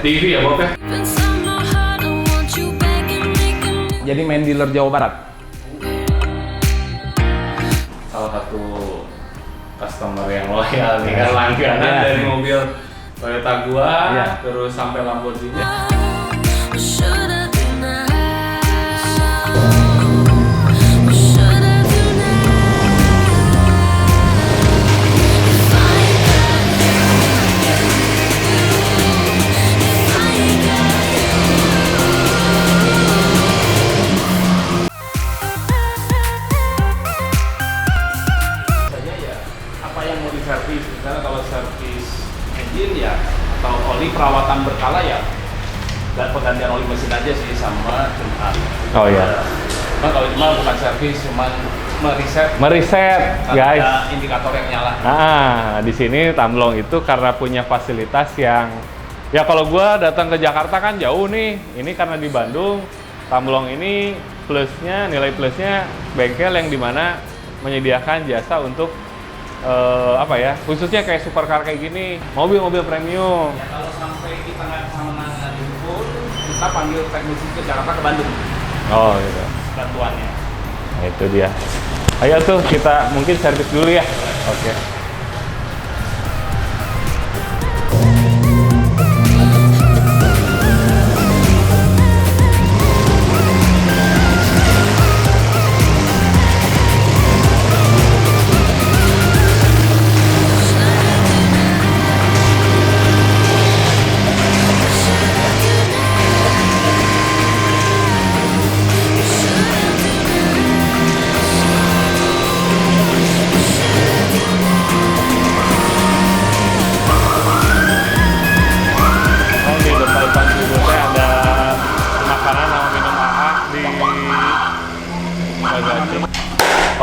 TV ya Bob ya. Jadi main dealer Jawa Barat. Salah satu customer yang loyal nih kan, langganan dari mobil Toyota gua terus sampai Lamborghini. Servis, misalnya kalau servis engine ya atau oli perawatan berkala ya penggantian oli mesin aja sih sama cuma. Oh iya. Cuma kalau cuma bukan servis, cuma meriset guys. Ada indikator yang nyala. Nah, di sini Tamblong itu karena punya fasilitas yang ya kalau gua datang ke Jakarta kan jauh nih. Ini karena di Bandung, Tamblong ini nilai plusnya bengkel yang dimana menyediakan jasa untuk khususnya kayak supercar kayak gini, mobil-mobil premium. Ya kalau sampai kita nggak bisa menangani pun, kita panggil teknisi ke Jakarta ke Bandung. Oh gitu. Bantuannya. Nah, itu dia. Ayo tuh kita mungkin servis dulu ya. Oke.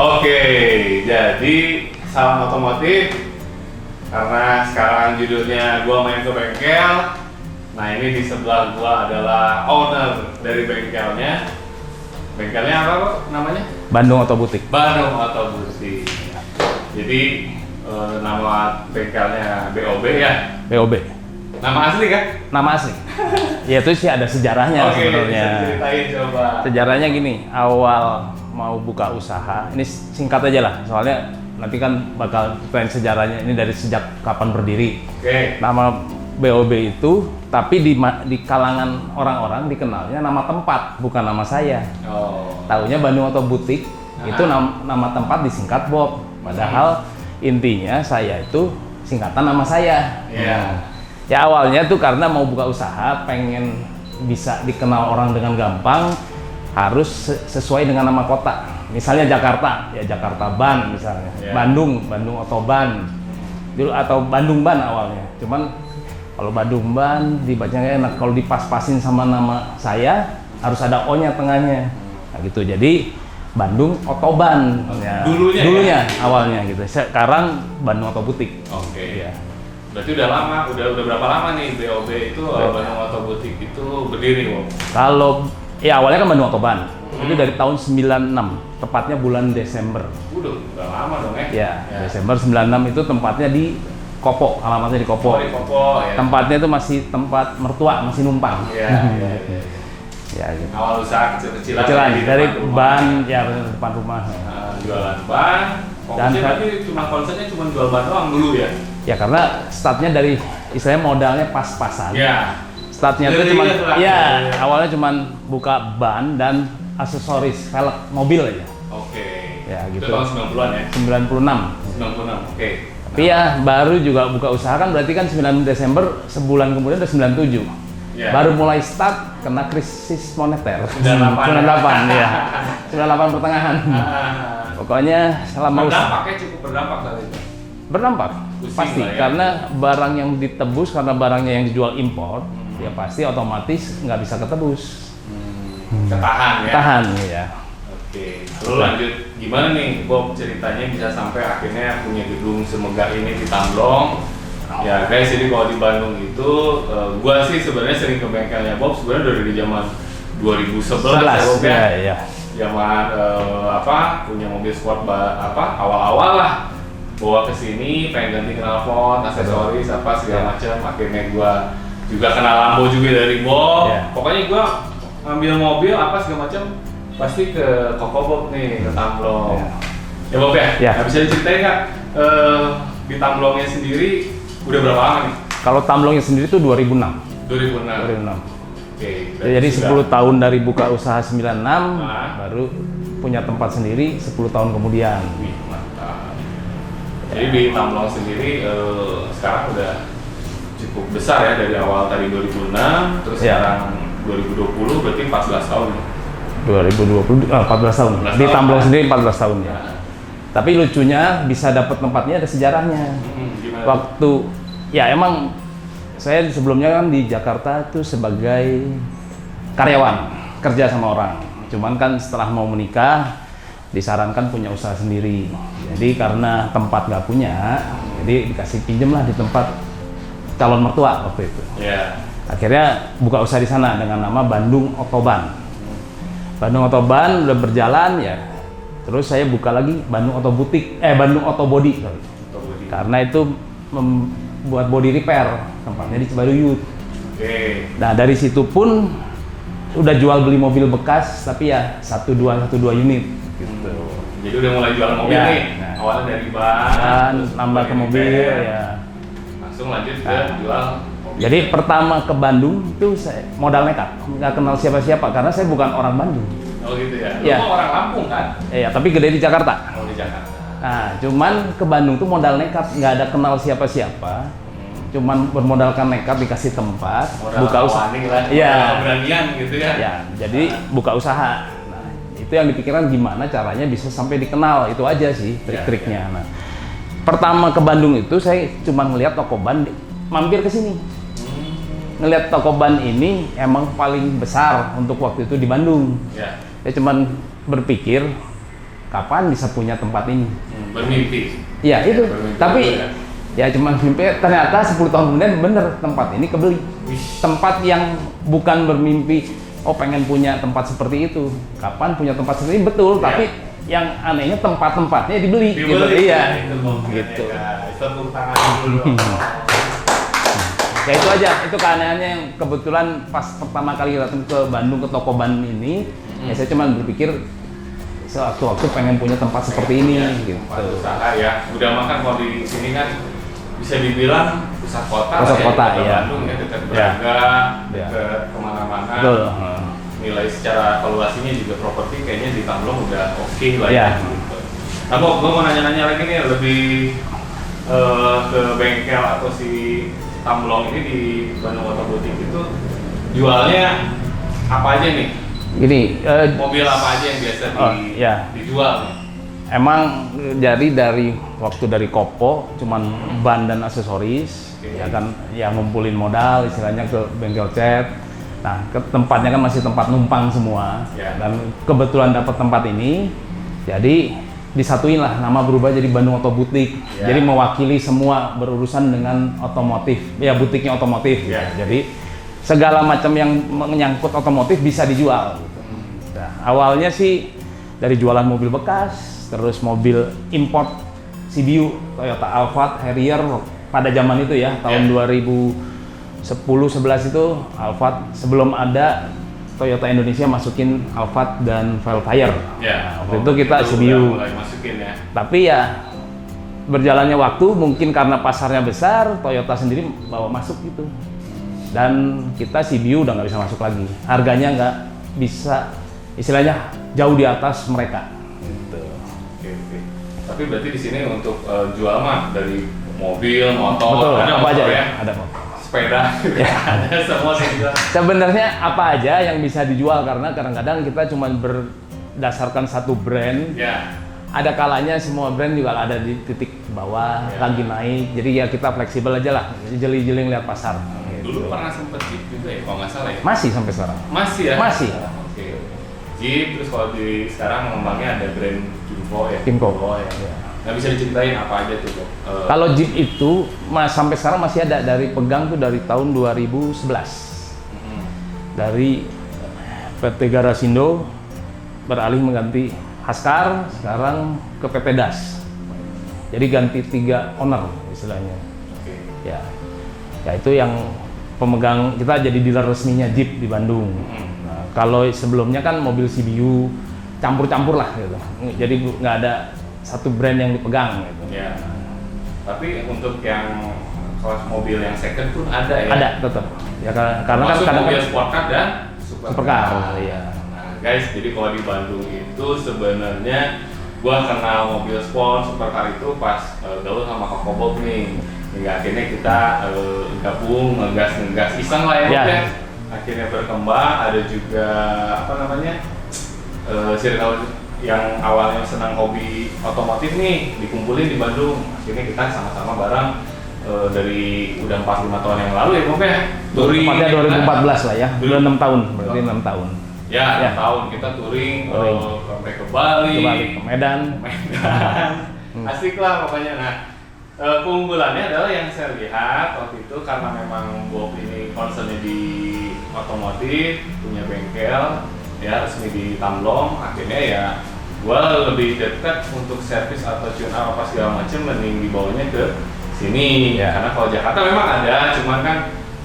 Oke, jadi salam otomotif karena sekarang judulnya gua main ke bengkel. Nah ini di sebelah gua adalah owner dari bengkelnya. Bengkelnya apa kok namanya? Bandung Auto Boutique. Bandung Auto Boutique. Jadi nama bengkelnya BOB ya? BOB. Nama asli kan? Nama asli. Ya itu sih ada sejarahnya sebenarnya. Oke, ceritain coba. Sejarahnya gini, awal mau buka usaha, ini singkat aja lah, soalnya nanti kan bakal ceritain sejarahnya ini dari sejak kapan berdiri. Oke. Nama BOB itu, tapi di kalangan orang-orang dikenalnya nama tempat, bukan nama saya. Oh. Taunya Bandung Auto Boutique, itu nama tempat disingkat Bob. Padahal intinya saya itu singkatan nama saya. Iya. Ya awalnya tuh karena mau buka usaha, pengen bisa dikenal orang dengan gampang, harus sesuai dengan nama kota. Misalnya Jakarta, ya Jakarta Ban misalnya. Yeah. Bandung Otoban. Dulu atau Bandung Ban awalnya. Cuman kalau Bandung Ban dibacanya enak, kalau dipas-pasin sama nama saya harus ada O-nya tengahnya. Nah gitu. Jadi Bandung Otoban ya. Dulunya ya? Awalnya gitu. Sekarang Bandung Auto Boutique. Oke. Ya. Berarti udah lama, udah berapa lama nih BOB itu Bandung Auto Boutique itu berdiri, Bob? Kalau ya awalnya kan Bandung Autoban. Itu dari tahun 96, tepatnya bulan Desember. Udah lama dong ya. Desember 96 itu tempatnya di Kopo, alamatnya di Kopo. Di Kopo ya. Tempatnya itu masih tempat mertua, masih numpang. Iya. Ya gitu. Awal usaha kecil-kecilan dari ban, ya depan rumah. Jualan ban. Tapi konsennya cuma jual ban doang dulu ya? Ya karena startnya dari istilahnya modalnya pas-pasan. Iya. Startnya itu cuma, awalnya cuma buka ban dan aksesoris velg mobil aja. Oke. Ya gitu. Itu tahun 90-an ya? 96. Oke. Tapi ya baru juga buka usaha kan berarti kan 9 Desember, sebulan kemudian udah 97. Ya. Baru mulai start kena krisis moneter. 98 ya. 98 pertengahan. Pokoknya selama usaha. Cukup berdampak kali itu. Berdampak. Pasti ya? Karena barang yang ditebus karena barangnya yang dijual impor, ya pasti otomatis nggak bisa ketebus. Ketahan ya? Ketahan ya. Oke, lalu lanjut gimana nih Bob ceritanya bisa sampai akhirnya punya gedung semegah ini di Tamblong? Ya guys, jadi kalau di Bandung itu, gua sih sebenarnya sering ke bengkelnya Bob sebenarnya dari zaman 2011 ya Bob ya. Iya. Zaman punya mobil sport awal-awal lah. Bawa ke sini, pengen ganti knalpot, aksesoris segala macam. Akhirnya gua juga kenal Lambo juga dari Bob. Ya. Pokoknya gua ngambil mobil apa segala macam pasti ke toko Bob nih, ke Tamblong. Ya Bob ya? Ya. Nah, bisa diceritain nggak di Tamblongnya sendiri udah berapa lama nih? Kalau Tamblongnya sendiri tuh 2006. 2006. Oke. Jadi 10 tahun dari buka usaha 96, Nah. baru punya tempat sendiri 10 tahun kemudian. Wih, mantap. Jadi di Tamblong sendiri sekarang udah cukup besar ya, dari awal tadi 2006 terus Ya. sekarang 2020 berarti 14 tahun. 2020, 14 tahun. 14 Di tahun, Tamblong kan? sendiri 14 tahun ya. Ya. Tapi lucunya bisa dapat tempatnya ada sejarahnya. Gimana? Waktu ya emang saya sebelumnya kan di Jakarta tuh sebagai karyawan, kerja sama orang. Cuman kan setelah mau menikah disarankan punya usaha sendiri. Jadi karena tempat nggak punya, jadi dikasih pinjem lah di tempat calon mertua waktu itu. Ya. Akhirnya buka usaha di sana dengan nama Bandung Otoban. Bandung Otoban udah berjalan ya. Terus saya buka lagi Bandung Otobutik, Bandung Otobody. Karena itu membuat body repair, tempatnya di Cibaduyut. Oke. Nah dari situ pun udah jual beli mobil bekas, tapi ya 1-2 unit. Gitu. Jadi udah mulai jual mobil Ya, nih. nah. Awalnya dari ban, Dan terus nambah ke body mobil repair, ya. langsung lanjut ke Nah. jual mobil. Jadi pertama ke Bandung itu saya modal nekat, nggak kenal siapa-siapa karena saya bukan orang Bandung. Oh gitu ya. Lu Ya. mah orang Lampung kan? Ya, tapi gede di Jakarta. Oh di Jakarta. Nah, cuman ke Bandung tuh modal nekat, nggak ada kenal siapa-siapa. Cuman bermodalkan nekat dikasih tempat, Modal buka usaha. awani lah, Iya. modal keberanian gitu ya. Ya, jadi buka usaha. Nah, itu yang dipikirkan gimana caranya bisa sampai dikenal, itu aja sih trik-triknya. Nah, pertama ke Bandung itu saya cuma ngelihat toko ban, mampir ke sini. Ngelihat toko ban ini emang paling besar untuk waktu itu di Bandung. Ya. Saya cuman berpikir kapan bisa punya tempat ini. Bermimpi. Ya itu, Bermimpi tapi dulu ya. ya cuman mimpi. Ternyata 10 tahun kemudian bener tempat ini kebeli. Wish. Tempat yang bukan bermimpi, oh pengen punya tempat seperti itu. Kapan punya tempat seperti ini betul, Ya. tapi yang anehnya tempat-tempatnya dibeli. Gitu. Dibeli. Iya. Itu mungkin Gitu. ya, guys. Tepuk tangan dulu. Ya itu aja, itu keanehannya yang kebetulan pas pertama kali datang ke Bandung ke toko ban ini, ya saya cuma berpikir sewaktu-waktu pengen punya tempat seperti ini, gitu. Tempat usaha ya. Udah makan kalau di sini kan bisa dibilang pusat kota. Pusat lah kota, Kota iya. Bandung ya, dekat Ya. Braga, Ya. dekat kemana-mana. Betul. Nilai secara valuasinya juga properti kayaknya di Tamblong udah oke lah Ya. ya. Gitu. Nah, Bob, gue mau nanya-nanya lagi nih, lebih ke bengkel atau si Tamblong ini di Bandung Otobutik itu jualnya apa aja nih? Gini, Mobil apa aja yang biasa ya. dijual nih? emang jadi dari waktu dari Kopo cuman ban dan aksesoris, Oke. ya kan, ya ngumpulin modal istilahnya ke bengkel cat. Nah, ke tempatnya kan masih tempat numpang semua, Ya. dan kebetulan dapat tempat ini, jadi disatuin lah, nama berubah jadi Bandung Otobutik. Ya. Jadi mewakili semua berurusan dengan otomotif, ya butiknya otomotif. Ya. Gitu. Jadi segala macam yang menyangkut otomotif bisa dijual. Gitu. Nah, awalnya sih dari jualan mobil bekas, terus mobil import CBU, Toyota Alphard, Harrier pada zaman itu ya, tahun 2010-11 itu Alphard, sebelum ada Toyota Indonesia masukin Alphard dan Velfire. Ya. Nah, waktu itu kita udah CBU. mulai masukin ya. Tapi ya berjalannya waktu mungkin karena pasarnya besar, Toyota sendiri bawa masuk gitu. Dan kita CBU udah nggak bisa masuk lagi. Harganya nggak bisa, istilahnya jauh di atas mereka. Gitu. Oke. Tapi berarti di sini untuk jual mah dari mobil, motor, Betul, ada apa motor aja ya? ya? Ada kok. Sepeda, ada semua sih jual. Sebenarnya apa aja yang bisa dijual, karena kadang-kadang kita cuma berdasarkan satu brand. Ya. Ada kalanya semua brand juga ada di titik bawah, Ya. lagi naik. Jadi ya kita fleksibel aja lah, jeli-jeli lihat pasar. Dulu pernah sempet Jeep juga ya, kalau nggak salah ya? Masih sampai sekarang. Masih ya? Masih. Oke. Jeep, terus kalau di sekarang ngembangnya ada brand Kimco ya? Kimco. Ya. Nah, bisa diceritain apa aja tuh, Bob? Kalau Jeep itu sampai sekarang masih ada, dari pegang tuh dari tahun 2011. Dari PT Garasindo beralih mengganti Haskar, sekarang ke PT Das. Jadi ganti 3 owner istilahnya. Oke. Ya itu yang pemegang, kita jadi dealer resminya Jeep di Bandung. Nah, kalau sebelumnya kan mobil CBU campur-campur lah gitu. Jadi nggak ada satu brand yang dipegang gitu. Ya. Tapi untuk yang kelas mobil yang second pun ada ya? Ada tetap. Ya karena kan kadang mobil sport car dan supercar. Iya. Nah, guys, jadi kalau di Bandung itu sebenarnya gua kenal mobil sport supercar itu pas gaul sama Koko Bob nih. Hingga akhirnya kita gabung, ngegas iseng lah ya, ya. Akhirnya berkembang, ada juga apa namanya circle yang awalnya senang hobi otomotif nih dikumpulin di Bandung. Akhirnya kita sama-sama bareng dari udah 4-5 tahun yang lalu ya Bob ya. Touring. Tepatnya 2014 lah ya, udah 6 tahun, berarti 6 tahun. Ya, 6 tahun kita touring sampai ke Bali, ke Medan. Asik lah pokoknya. Nah, keunggulannya adalah yang saya lihat waktu itu karena memang Bob ini concernnya di otomotif, punya bengkel, ya resmi di Tamblong. Akhirnya ya, gua lebih dekat untuk servis atau tune up apa segala macam, mending dibawanya ke sini. Ya. Karena kalau Jakarta memang ada, cuman kan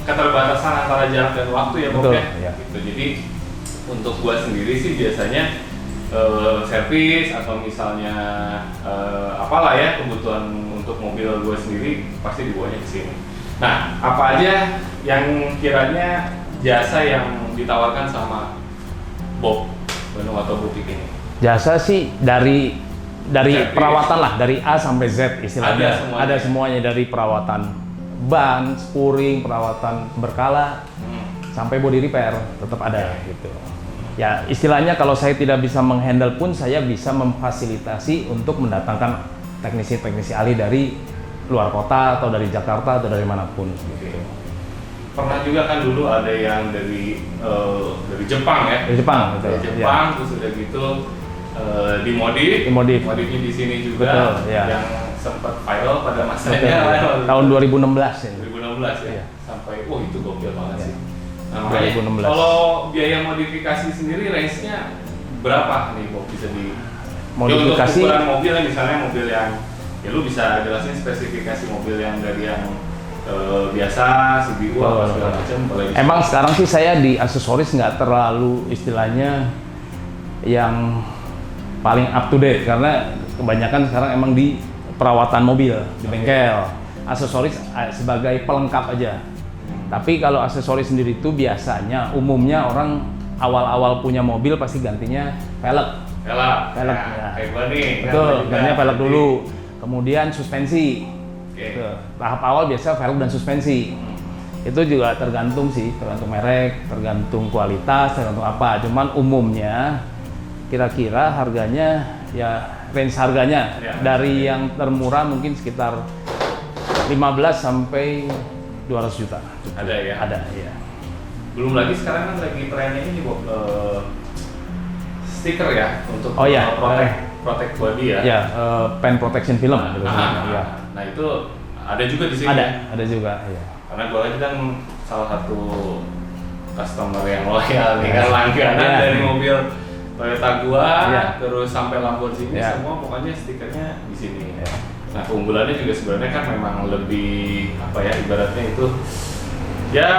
keterbatasan antara jarak dan waktu ya Bob ya. Gitu. Jadi untuk gua sendiri sih biasanya servis atau misalnya apalah ya kebutuhan untuk mobil gue sendiri pasti dibawanya ke sini. Nah, apa aja yang kiranya jasa yang ditawarkan sama Bob Bandung Auto Boutique ini? Jasa sih dari perawatan lah, dari A sampai Z istilahnya. Ada semuanya dari perawatan ban, spuring, perawatan berkala sampai body repair tetap ada gitu. Ya istilahnya kalau saya tidak bisa menghandle pun saya bisa memfasilitasi untuk mendatangkan teknisi-teknisi ahli dari luar kota atau dari Jakarta atau dari manapun. Gitu. Pernah juga kan dulu ada yang dari Jepang ya? Dari Jepang, betul. Dari Jepang ya. Terus udah gitu dimodifnya di sini juga. Betul, ya. Yang sempat viral pada masanya. Tahun 2016 ya. 2016 ya. Sampai itu gokil banget sih. Nah, 2016. Kalau biaya modifikasi sendiri range-nya berapa nih Bob bisa di modifikasi? Ya, untuk ukuran mobil misalnya mobil yang ya lu bisa jelasin spesifikasi mobil yang dari yang biasa CBU atau segala macam. Emang sekarang sih saya di aksesoris nggak terlalu istilahnya yang paling up to date karena kebanyakan sekarang emang di perawatan mobil di bengkel. Aksesoris sebagai pelengkap aja. Tapi kalau aksesoris sendiri itu biasanya umumnya orang awal-awal punya mobil pasti gantinya velg. Velg ya. Kayak gua nih. Betul, gantinya velg dulu. Kemudian suspensi. Tahap awal biasa velg dan suspensi. Itu juga tergantung sih, tergantung merek, tergantung kualitas, tergantung apa. Cuman umumnya kira-kira harganya ya range harganya dari yang termurah mungkin sekitar 15 sampai 200 juta. Ada ya? Ada, ya. Belum lagi sekarang kan lagi trennya ini Bob, stiker ya untuk protect body ya? Ya, pen protection film. Ya. Nah itu ada juga di sini. Ada juga. Ya. Karena gue aja kan salah satu customer yang loyal nih kan langganan dari mobil Toyota gua, terus sampai Lamborghini semua pokoknya stikernya di sini. Ya. Nah keunggulannya juga sebenarnya kan memang lebih apa ya ibaratnya itu ya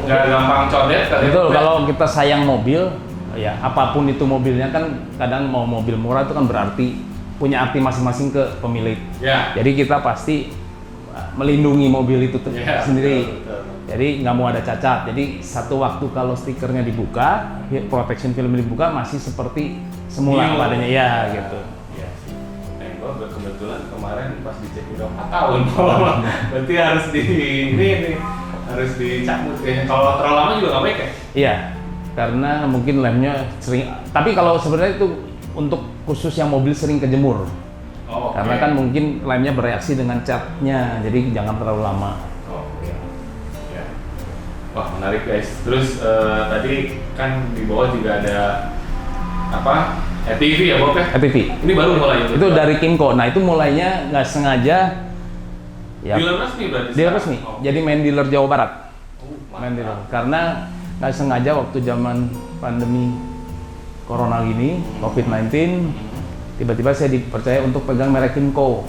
nggak gampang codet kali. Betul, kalau kita sayang mobil ya apapun itu mobilnya kan kadang mau mobil murah itu kan berarti punya arti masing-masing ke pemilik. Ya. Jadi kita pasti melindungi mobil itu sendiri. Betul. Jadi nggak mau ada cacat. Jadi satu waktu kalau stikernya dibuka, protection film dibuka masih seperti semula padanya gitu. Kebetulan kemarin pas dicek udah 4 tahun berarti harus harus dicabut kayaknya. Kalau terlalu lama juga nggak baik ya? Iya, karena mungkin lemnya sering, tapi kalau sebenarnya itu untuk khusus yang mobil sering kejemur. Karena kan mungkin lemnya bereaksi dengan catnya, jadi jangan terlalu lama. Wah menarik guys. Terus tadi kan di bawah juga ada apa? ATV ya Bob ya? ATV. Ini baru mulai itu dari Kimco. Nah itu mulainya nggak sengaja. Ya, dealer resmi berarti? Dealer resmi. Jadi main dealer Jawa Barat. Main dealer. Karena nggak sengaja waktu zaman pandemi Corona gini, COVID-19, tiba-tiba saya dipercaya untuk pegang merek Kimco.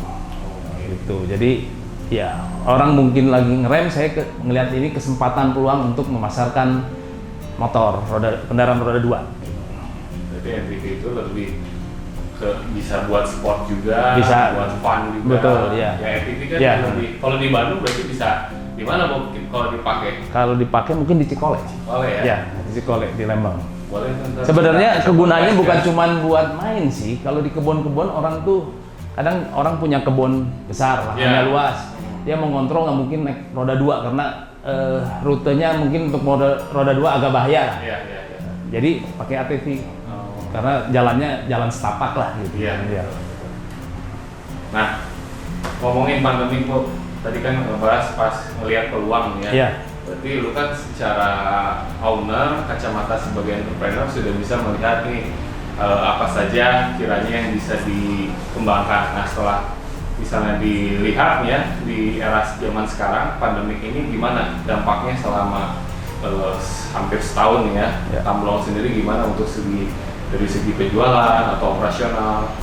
Gitu. Jadi ya orang mungkin lagi ngerem, saya ngelihat ini kesempatan peluang untuk memasarkan motor kendaraan roda 2. Jadi MTV itu lebih bisa buat sport juga, bisa buat fun juga. Betul, ya. Ya MTV kan Ya. lebih, kalau di Bandung berarti bisa di mana Bob kalau dipakai? Kalau dipakai mungkin di Cikole. Boleh ya? Ya, di Cikole di Lembang. Boleh. Sebenarnya kegunaannya bukan ya? cuma buat main sih. Kalau di kebun-kebun orang tuh kadang orang punya kebun besar, lahannya luas. Dia mau ngontrol nggak mungkin naik roda 2 karena rutenya mungkin untuk roda 2 agak bahaya lah. Iya. Jadi pakai ATV. Karena jalannya jalan setapak lah gitu. Iya. Nah, ngomongin pandemi Bob, tadi kan ngebahas pas ngelihat peluang ya. Iya. Berarti lu kan secara owner, kacamata sebagai entrepreneur sudah bisa melihat nih apa saja kiranya yang bisa dikembangkan. Nah, setelah misalnya dilihat ya di era zaman sekarang, pandemik ini gimana dampaknya selama hampir setahun ya. Tamblong sendiri gimana untuk dari segi penjualan atau operasional?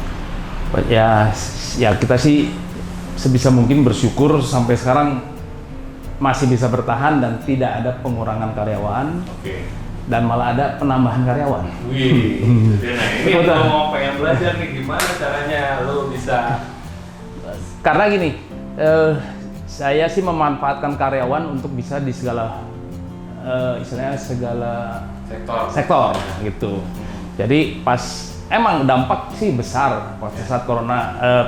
Ya kita sih sebisa mungkin bersyukur sampai sekarang masih bisa bertahan dan tidak ada pengurangan karyawan. Oke. Dan malah ada penambahan karyawan. Wih, nah ini mau pengen belajar nih gimana caranya lo bisa. Karena gini, saya sih memanfaatkan karyawan untuk bisa di segala istilahnya segala sektor gitu. Jadi pas emang dampak sih besar pada saat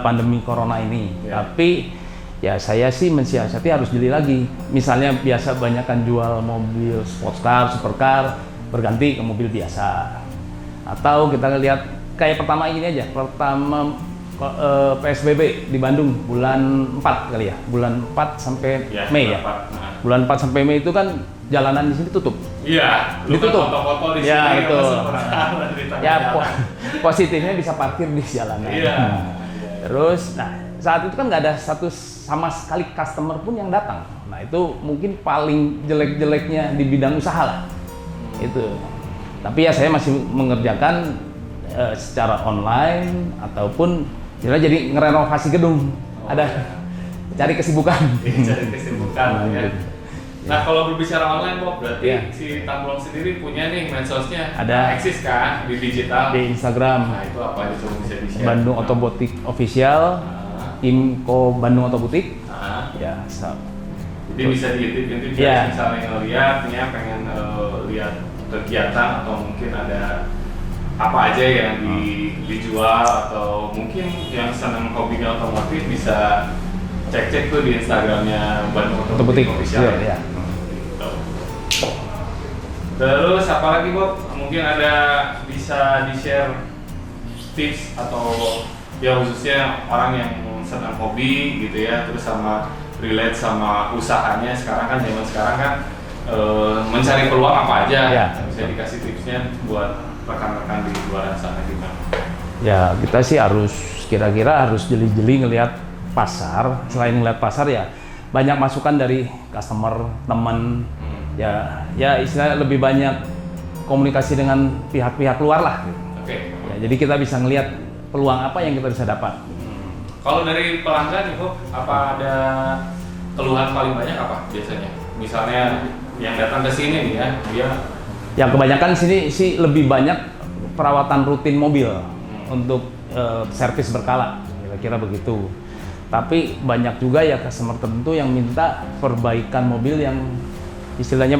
pandemi corona ini. Tapi ya saya sih mensiasati harus jeli lagi. Misalnya biasa banyak kan jual mobil sports car, supercar, berganti ke mobil biasa. Atau kita lihat kayak pertama ini aja, pertama PSBB di Bandung bulan 4 kali ya, bulan 4 sampai Mei ya. Bulan 4 sampai Mei itu kan jalanan di sini tutup. Iya, ditutup. Foto-foto di sini. Ya betul. Ya positifnya bisa parkir di jalanan. Iya. Terus, nah saat itu kan nggak ada satu sama sekali customer pun yang datang. Nah itu mungkin paling jelek-jeleknya di bidang usaha lah. Itu. Tapi ya saya masih mengerjakan secara online ataupun jadi ngerenovasi gedung. Ada cari kesibukan. Cari kesibukan ya. Nah kalau berbicara online Bob, berarti si Tamblong sendiri punya nih medsosnya. Ada. Eksis kan di digital. Di Instagram. Nah itu apa aja coba bisa di-share? Bandung Otobutik Official. Imco Bandung Otobutik. Ya. Jadi bisa diintip misalnya ngeliat, ya pengen lihat kegiatan atau mungkin ada apa aja yang dijual atau mungkin yang senang hobinya otomotif bisa cek tuh di Instagramnya Bandung Otobutik Official. Ya. Terus apa lagi Bob? Mungkin ada bisa di-share tips atau ya khususnya orang yang senang hobi gitu ya, terus sama relate sama usahanya sekarang kan zaman sekarang kan mencari peluang apa aja bisa dikasih tipsnya buat rekan-rekan di luar sana gimana? Ya kita sih kira-kira harus jeli-jeli ngelihat pasar. Selain ngelihat pasar ya banyak masukan dari customer, teman. Ya istilahnya lebih banyak komunikasi dengan pihak-pihak luar lah. Gitu. Ya, jadi kita bisa ngelihat peluang apa yang kita bisa dapat. Kalau dari pelanggan itu apa ada keluhan paling banyak apa biasanya? Misalnya yang datang ke sini nih ya, dia yang kebanyakan sini sih lebih banyak perawatan rutin mobil untuk servis berkala, kira-kira begitu. Tapi banyak juga ya customer tertentu yang minta perbaikan mobil yang istilahnya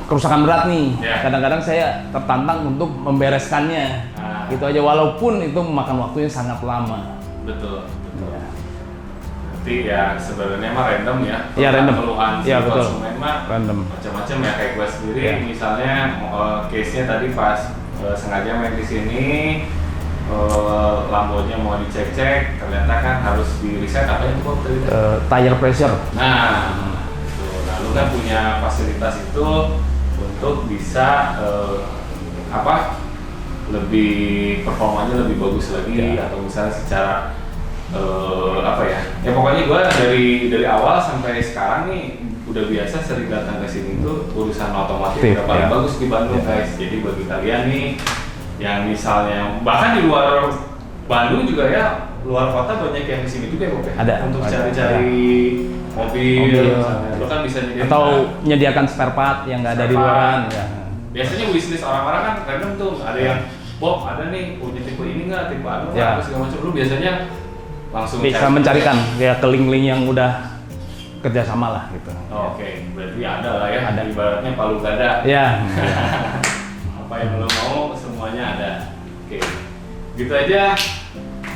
kerusakan berat nih. Kadang-kadang saya tertantang untuk membereskannya. Gitu aja, walaupun itu memakan waktunya sangat lama. Betul. Ya. Berarti ya sebenarnya mah random ya. Iya random. Keluhan si konsumen mah random. Macam-macam ya kayak gue sendiri. Misalnya case-nya tadi pas sengaja main di sini, lampunya mau dicek-cek, ternyata kan harus di reset apa itu Bob tadi? Tire pressure. Nah, lu kan punya fasilitas itu untuk bisa lebih performanya lebih bagus lagi atau misalnya secara ya pokoknya gue dari awal sampai sekarang nih udah biasa sering datang ke sini tuh urusan otomotif udah paling bagus di Bandung guys. Jadi bagi kalian nih yang misalnya bahkan di luar Bandung juga ya, luar kota banyak yang di sini juga ya, Bob, ya? Ada. Untuk Ada. cari-cari mobil, misalnya. Lo kan bisa nyediain Atau menyediakan spare part yang nggak ada di Spare part. luaran. Ya. biasanya wishlist orang-orang kan random tuh, ada yang Bob ada nih punya tipe ini nggak, tipe anu nggak, Ya. apa segala macam. Lu biasanya langsung Bisa cari. mencarikan ya ke link-link yang udah kerjasama lah gitu. Oh, Oke, berarti ada lah ya, Ada. ibaratnya palu gada. Ya. Apa yang lo mau semuanya ada. Oke, gitu aja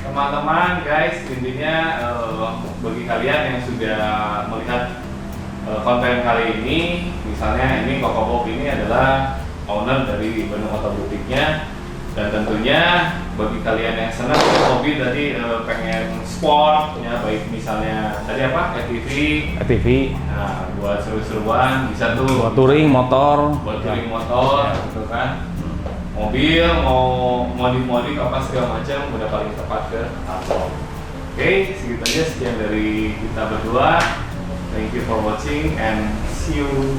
teman-teman, guys. Intinya bagi kalian yang sudah melihat konten kali ini, misalnya ini Koko Bob ini adalah owner dari Bandung Auto Boutique-nya, dan tentunya bagi kalian yang senang hobi tadi, pengen sport ya, baik misalnya tadi apa ATV, ATV, nah buat seru-seruan bisa tuh buat touring motor, buat touring motor gitu kan, mobil mau modif apa segala macam udah paling tepat ke Tamlong. Oke, segitu aja, sekian dari kita berdua. Thank you for watching and see you